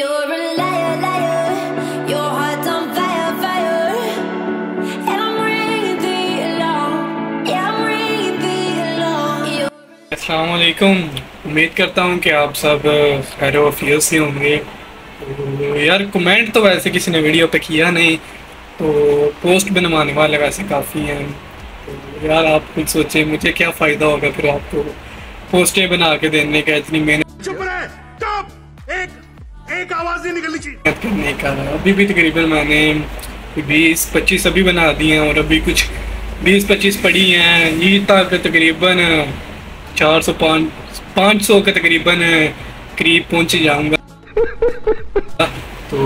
You're a liar, liar. Your heart's on fire, fire. And I'm ringing the alarm. Yeah, I'm ringing the alarm. अस्सलाम वालेकुम। उम्मीद करता हूँ कि आप सब खैर वफियत से होंगे। तो यार कमेंट तो वैसे किसी ने वीडियो पे किया नहीं, तो पोस्ट बनवाने वाले वैसे काफ़ी हैं। तो यार आप खुद सोचें मुझे क्या फ़ायदा होगा फिर आपको पोस्टें बना के देने का, इतनी मेहनत चुप रहे, स्टॉप, एक आवाज नहीं निकलनी चाहिए करने का। अभी भी तकरीबन मैंने 20-25 अभी बना दिए हैं और अभी कुछ 20-25 पड़ी हैं। ईद तक तकरीबन 400-500 के तकरीबन करीब पहुंच जाऊंगा। तो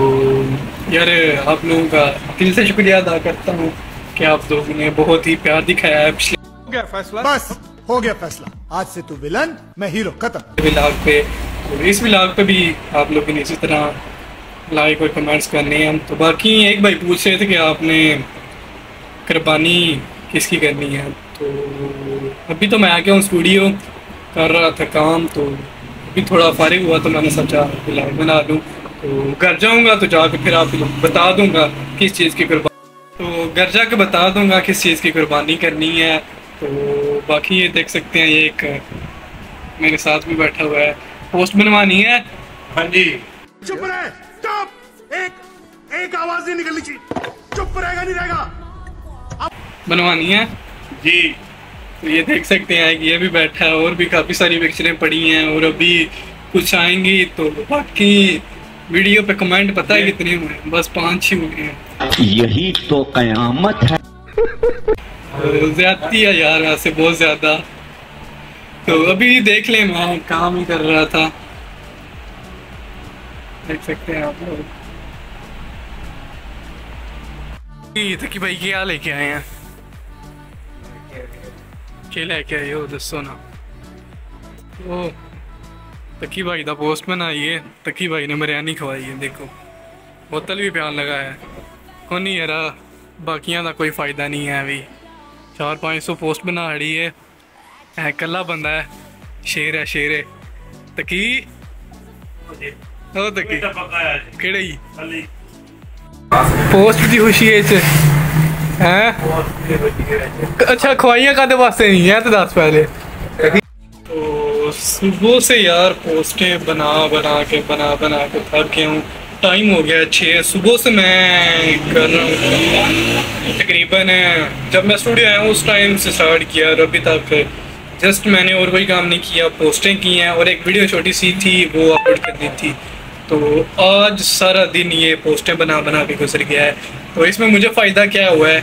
यार आप लोगों का दिल से शुक्रिया अदा करता हूँ कि आप लोगों ने बहुत ही प्यार दिखाया है। पिछले हो गया फैसला, बस हो गया फैसला। आज से तू विलन, मैं हीरो, खत्म। व्लॉग पे तो इस व्लॉग पे भी आप लोगों ने इसी तरह लाइक और कमेंट्स करने हैं। तो बाकी एक भाई पूछ रहे थे कि आपने कुर्बानी किसकी करनी है। तो अभी तो मैं आ गया हूँ, स्टूडियो कर रहा था काम, तो अभी थोड़ा फारिग हुआ तो मैंने सोचा व्लॉग बना लूँ। तो घर जाऊँगा तो जाकर फिर आप बता दूँगा किस चीज़ की कुर्बानी, तो घर जाकर बता दूँगा किस चीज़ की कुर्बानी करनी है। तो बाकी ये देख सकते हैं, ये एक मेरे साथ भी बैठा हुआ है, पोस्ट बनवानी है। हाँ जी, चुप रहे, स्टॉप, एक आवाज नहीं निकलनी चाहिए। चुप रहेगा नहीं रहेगा, बनवानी है जी। तो ये देख सकते हैं कि ये भी बैठा है, और भी काफ़ी सारी पिक्चरें पड़ी हैं और अभी कुछ आएंगी। तो बाकी वीडियो पे कमेंट पता है कितने हुए हैं? बस 5 ही हुए हैं। यही तो कयामत है। ज्यादती है यार, वैसे बहुत ज़्यादा। तो अभी देख लें, मैं काम ही कर रहा था, देख सकते हैं आप लोग। तकी भाई क्या लेके आए हैं? क्या लेके आए हो दसो ना। ओ तकी भाई दा पोस्ट बनाइए, तकी भाई ने बिरयानी खवाई है। देखो बोतल भी प्यार लगा है, को नहीं यार बाकियां का कोई फ़ायदा नहीं है। अभी 400-500 पोस्ट बना रही है कला बंदा है, शेर है शेर है। तकी ओ तकी केड़े पोस्ट की खुशी है। अच्छा खवाइयाँ कादे वास्ते नहीं है तो दस पहले। तो सुबह से यार पोस्टें बना बना के थक गया हूँ। टाइम हो गया 6 सुबह से मैं कर रहा हूँ। तकरीबन जब मैं स्टूडियो आया हूँ उस टाइम से स्टार्ट किया और अभी तक जस्ट मैंने और कोई काम नहीं किया, पोस्टें की हैं और एक वीडियो छोटी सी थी वो अपलोड करनी थी। तो आज सारा दिन ये पोस्टें बना के गुजर गया है। तो इसमें मुझे फ़ायदा क्या हुआ है?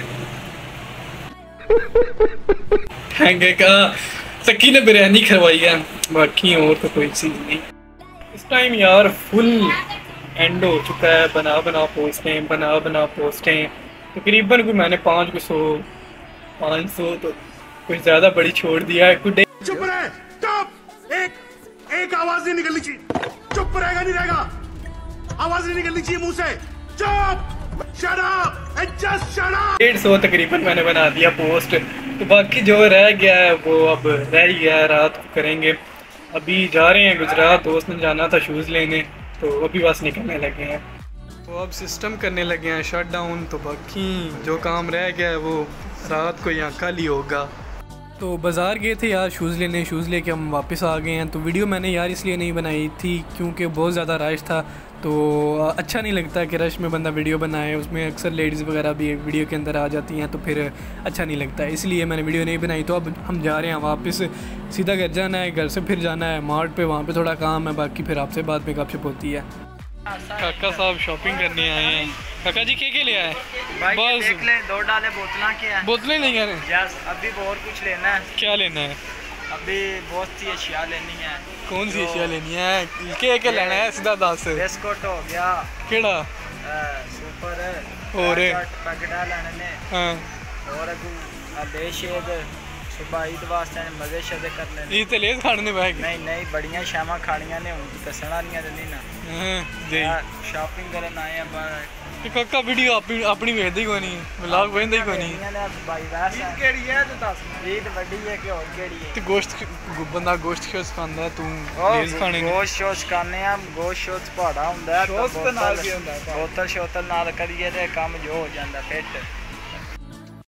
हैंगे का सकी ने बिरयानी खरवाई है, बाकी और तो कोई चीज़ नहीं। इस टाइम यार फुल एंड हो चुका है, बना पोस्टें तकरीबन कोई मैंने 500 तो कुछ ज़्यादा बड़ी छोड़ दिया है। कुछ चुप रहे, स्टॉप, एक आवाज नहीं निकलनी चाहिए। चुप रहेगा नहीं रहेगा, आवाज नहीं निकलनी चाहिए मुंह से। चुप, shut up and just shut up. 150 तकरीबन मैंने बना दिया पोस्ट। तो बाकी जो रह गया है वो अब रह ही गया है, रात को करेंगे। अभी जा रहे हैं गुजरात, दोस्त ने जाना था शूज़ लेने, तो अभी बस निकलने लगे हैं। तो अब सिस्टम करने लगे हैं शट डाउन। तो बाकी जो काम रह गया है वो रात को यहाँ कल ही होगा। तो बाज़ार गए थे यार शूज़ लेने, शूज़ लेके हम वापस आ गए हैं। तो वीडियो मैंने यार इसलिए नहीं बनाई थी क्योंकि बहुत ज़्यादा रश था, तो अच्छा नहीं लगता कि रश में बंदा वीडियो बनाए। उसमें अक्सर लेडीज़ वगैरह भी वीडियो के अंदर आ जाती हैं, तो फिर अच्छा नहीं लगता, इसलिए मैंने वीडियो नहीं बनाई। तो अब हम जा रहे हैं वापस, सीधा घर जाना है, घर से फिर जाना है मार्ट पे, वहाँ पे थोड़ा काम है। बाकी फिर आपसे बाद में गपशप होती है। काका साहब शॉपिंग करने आए हैं। काका जी क्या ले आए? बस देख ले, 2 डाले बोतलें नहीं है यस, अभी और कुछ लेना है। क्या लेना है? अभी बहुत सी अशिया लेनी है। कौन सी अशिया लेनी है? क्या लेना है सीधा दस। बिस्कुट हो गया, केड़ा सुपर और पैकेटा लेने ने, हाँ और देशेद सुबह ईद वास्ते मजे शजे कर लेने। ईद ते लेस खाने बैग नहीं बड़ियां शामा खानियां ने, हुन दसण वालियां ते नहीं ना। ही शॉपिंग करन आए हैं बाहर। ते काका वीडियो अपनी वेखदे ही कोई नहीं, व्लॉग वेखदे ही कोई नहीं। भाई वैसे ईद केड़ी है तो दस ईद वड्डी है कि और केड़ी है? ते गोश्त बंदा गोश्त शोश्त खांदा है, तू लेज़ खाने ने। गोश्त शोश्त खाने आ, गोश्त शोश्त पहाड़ा हुंदा है, शोश्त नाल भी हुंदा है, बोतल शोतल नाल करिए ते काम जो हो जांदा फिट।